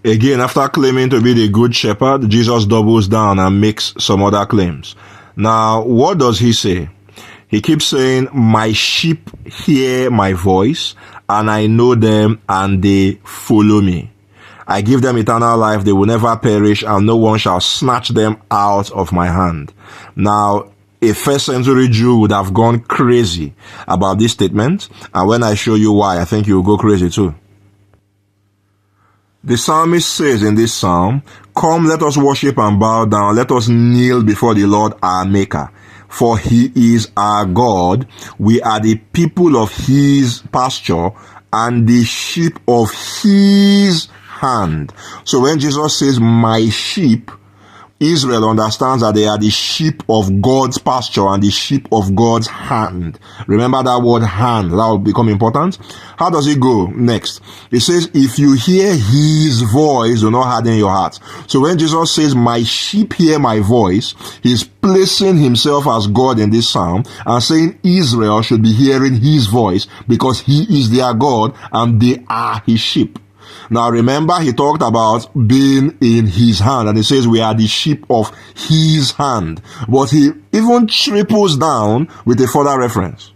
Again, after claiming to be the good shepherd, Jesus doubles down and makes some other claims. Now, what does he say? He keeps saying, my sheep hear my voice, and I know them, and they follow me. I give them eternal life, they will never perish, and no one shall snatch them out of my hand. Now, a first century Jew would have gone crazy about this statement, and when I show you why, I think you will go crazy too. The psalmist says in this psalm, come, let us worship and bow down, let us kneel before the Lord our Maker. For he is our God, we are the people of his pasture, and the sheep of his hand. So when Jesus says, my sheep, Israel understands that they are the sheep of God's pasture and the sheep of God's hand. Remember that word hand, that will become important. How does it go next? It says, if you hear his voice, do not harden your heart. So when Jesus says, my sheep hear my voice, he's placing himself as God in this psalm and saying Israel should be hearing his voice because he is their God and they are his sheep. Now remember, he talked about being in his hand, and he says we are the sheep of his hand. But he even triples down with a further reference.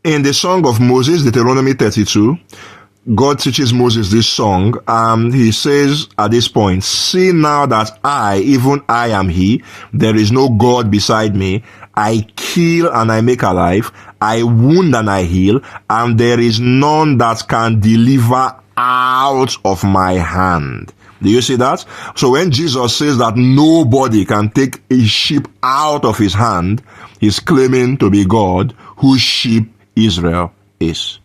In the Song of Moses, Deuteronomy 32, God teaches Moses this song, and he says at this point, see now that I, even I am he, there is no God beside me. I kill and I make alive, I wound and I heal, and there is none that can deliver out of my hand. Do you see that? So when Jesus says that nobody can take a sheep out of his hand, he's claiming to be God, whose sheep Israel is.